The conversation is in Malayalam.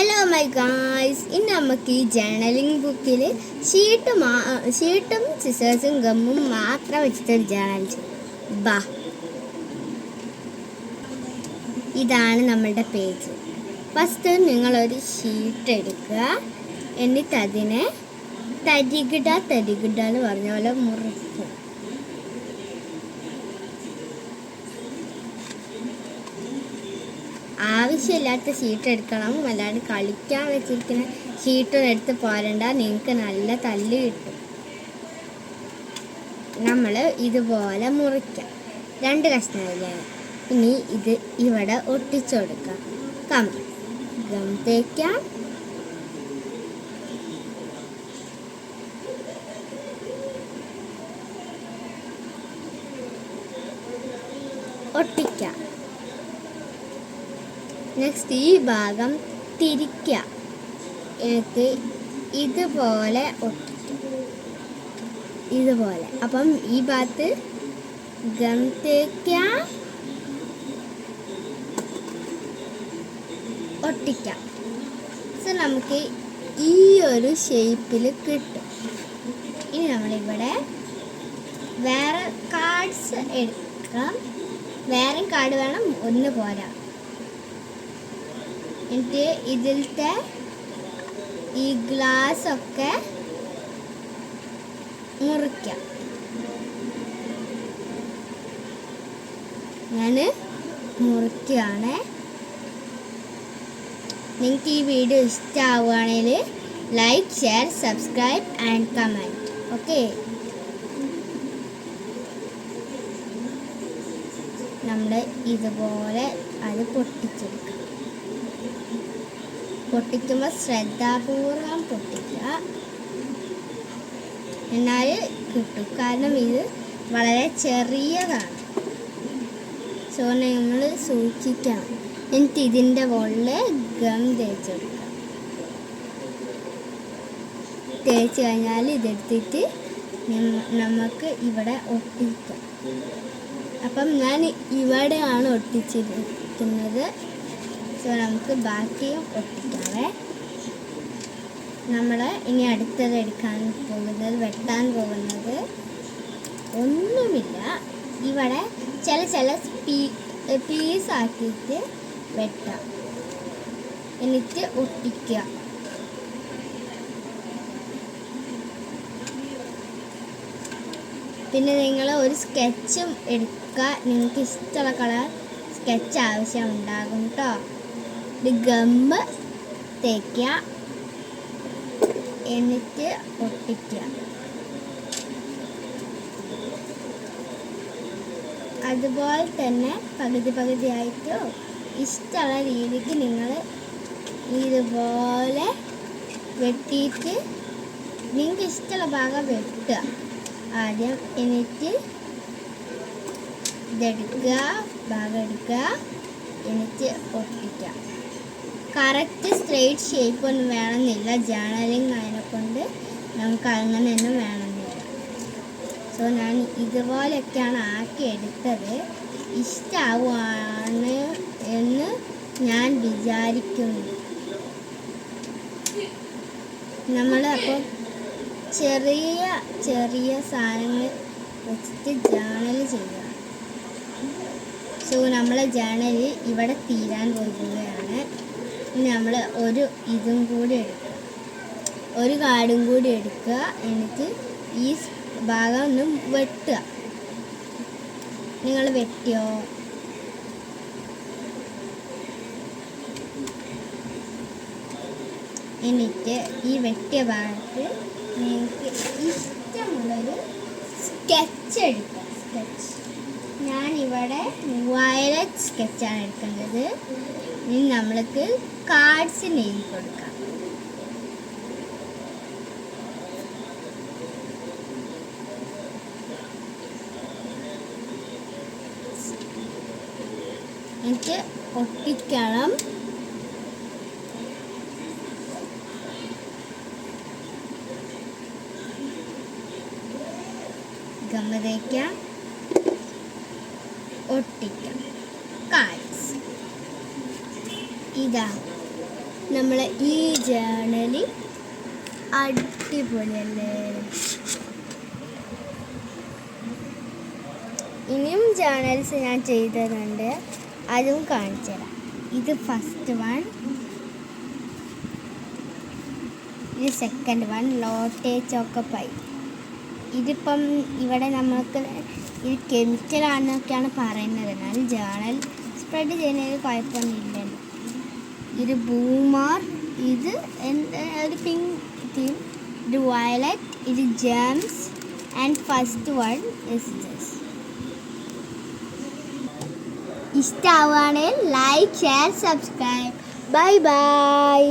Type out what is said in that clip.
ഹലോ മൈ ഗായ്സ്, ഇന്ന് നമുക്ക് ഈ ജേണലിംഗ് ബുക്കിൽ ഷീട്ടും സിസേഴ്സും ഗമ്മും മാത്രം വെച്ചിട്ടൊരു ജേണൽ ബാ. ഇതാണ് നമ്മളുടെ പേജ്. ഫസ്റ്റ് നിങ്ങളൊരു ഷീറ്റ് എടുക്കുക, എന്നിട്ട് അതിനെ തരികിട എന്ന് പറഞ്ഞ പോലെ മുറിക്കുക. ആവശ്യമില്ലാത്ത ഷീറ്റ് എടുക്കണം, അല്ലാണ്ട് കളിക്കാൻ വെച്ചിരിക്കുന്ന ഷീറ്റൊന്നും എടുത്ത് പോരണ്ട, നിങ്ങൾക്ക് നല്ല തല്ല് കിട്ടും. നമ്മൾ ഇതുപോലെ മുറിക്കാം, 2 കഷ്ണമില്ലേ. ഇനി ഇത് ഇവിടെ ഒട്ടിച്ചു കൊടുക്കാം. ഗം തേക്കാം. ഒട്ടിക്കാം. നെക്സ്റ്റ് ഈ ഭാഗം തിരിക്കുക, എന്നിട്ട് ഇതുപോലെ ഒട്ടിക്കുക, ഇതുപോലെ. അപ്പം ഈ ഭാഗത്ത് ഗം തേക്കാം, ഒട്ടിക്കാം. സോ നമുക്ക് ഈ ഒരു ഷേപ്പിൽ കിട്ടും. ഇനി നമ്മളിവിടെ വേറെ കാർഡ്സ് എടുക്കാം. വേറെ കാർഡ് വേണം, ഒന്ന് പോരാ. എന്നിട്ട് ഇതിലത്തെ ഈ ഗ്ലാസ് ഒക്കെ മുറിക്കാം. ഞാൻ മുറിക്കുകയാണ്. നിങ്ങൾക്ക് ഈ വീഡിയോ ഇഷ്ടമാവുകയാണെങ്കിൽ like, share, subscribe and comment. Okay, നമ്മൾ ഇതുപോലെ അത് പൊട്ടിച്ചെടുക്കാം. പൊട്ടിക്കുമ്പോൾ ശ്രദ്ധാപൂർവം പൊട്ടിക്കുക, എന്നാൽ കിട്ടും. കാരണം ഇത് വളരെ ചെറിയതാണ്. സോ നമ്മൾ സൂക്ഷിക്കണം. എന്നിട്ട് ഇതിൻ്റെ മുകളിൽ ഗം തേച്ചെടുക്കാം. തേച്ച് കഴിഞ്ഞാൽ ഇതെടുത്തിട്ട് നമുക്ക് ഇവിടെ ഒട്ടിക്കാം. അപ്പം ഞാൻ ഇവിടെയാണ് ഒട്ടിച്ചിരിക്കുന്നത്. സോ നമുക്ക് ബാക്കിയും ഒട്ടിക്കാവേ. നമ്മൾ ഇനി അടുത്തത് എടുക്കാൻ പോകുന്നത്, വെട്ടാൻ പോകുന്നത് ഒന്നുമില്ല. ഇവിടെ ചില പീസാക്കിയിട്ട് വെട്ടാം, എന്നിട്ട് ഒട്ടിക്കുക. പിന്നെ നിങ്ങൾ ഒരു സ്കെച്ചും എടുക്കുക. നിങ്ങൾക്ക് ഇഷ്ടമുള്ള കളർ സ്കെച്ച് ആവശ്യമുണ്ടാകും കേട്ടോ. ഇത് ഗമ്മ് തേക്കുക, എന്നിട്ട് ഒട്ടിക്കുക. അതുപോലെ തന്നെ പകുതിയായിട്ടോ ഇഷ്ടമുള്ള രീതിക്ക് നിങ്ങൾ ഇതുപോലെ വെട്ടിയിട്ട് നിങ്ങൾക്ക് ഇഷ്ടമുള്ള ഭാഗം വെട്ടുക ആദ്യം. എന്നിട്ട് ഇതെടുക്കുക, ഭാഗം എടുക്കുക, എന്നിട്ട് ഒട്ടിക്കുക. കറക്റ്റ് സ്ട്രെയിറ്റ് ഷേപ്പ് ഒന്നും വേണമെന്നില്ല. ജേണലിങ് അതിനെക്കൊണ്ട് നമുക്ക് അങ്ങനെ ഒന്നും വേണമെന്നില്ല. സോ ഞാൻ ഇതുപോലെയൊക്കെയാണ് ആക്കിയെടുത്തത്. ഇഷ്ടമാവുകയാണ് എന്ന് ഞാൻ വിചാരിക്കുന്നു. നമ്മൾ അപ്പോൾ ചെറിയ സാധനങ്ങൾ വെച്ചിട്ട് ജേണൽ ചെയ്യുക. സോ നമ്മളെ ജേണൽ ഇവിടെ തീരാൻ പോകുകയാണ്. ഇനി നമ്മൾ ഇതും കൂടി എടുക്കുക, ഒരു കാർഡും കൂടി എടുക്കുക, എന്നിട്ട് ഈ ഭാഗം ഒന്ന് വെട്ടുക. നിങ്ങൾ വെട്ടിയോ? എന്നിട്ട് ഈ വെട്ടിയ ഭാഗത്ത് നിങ്ങൾക്ക് ഇഷ്ടമുള്ളൊരു സ്കെച്ച് എടുക്കുക. ഞാനിവിടെ വയലറ്റ് സ്കെച്ചാണ് എടുക്കേണ്ടത്. ഇനി നമ്മൾക്ക് കാർഡ്സിന് എഴുതി കൊടുക്കാം. എന്നിട്ട് ഒട്ടിക്കണം. ഗമ്മ തേക്കാം, ഒട്ടിക്കാം. കാർഡ്സ് ഇതാ നമ്മളെ ഈ ജേണല് അടിപൊളിയല്ലേ. ഇനിയും ജേണൽസ് ഞാൻ ചെയ്തതുണ്ട്, അതും കാണിച്ചു തരാം. ഇത് ഫസ്റ്റ് വൺ, ഇത് സെക്കൻഡ് വൺ, ലോട്ടെ ചോക്കോപ്പൈ. ഇതിപ്പം ഇവിടെ നമുക്ക് ഇത് കെമിക്കലാണെന്നൊക്കെയാണ് പറയുന്നത്, എന്നാൽ ജേണൽ സ്പ്രെഡ് ചെയ്യുന്നതിൽ കുഴപ്പമൊന്നുമില്ലല്ലോ. ഇത് ബൂമർ, ഇത് ഒരു പിങ്ക് തീം, ഇത് വയലറ്റ്, ഇത് gems and first one is this. ഇഷ്ടമാവുകയാണെങ്കിൽ like, share, subscribe. Bye by.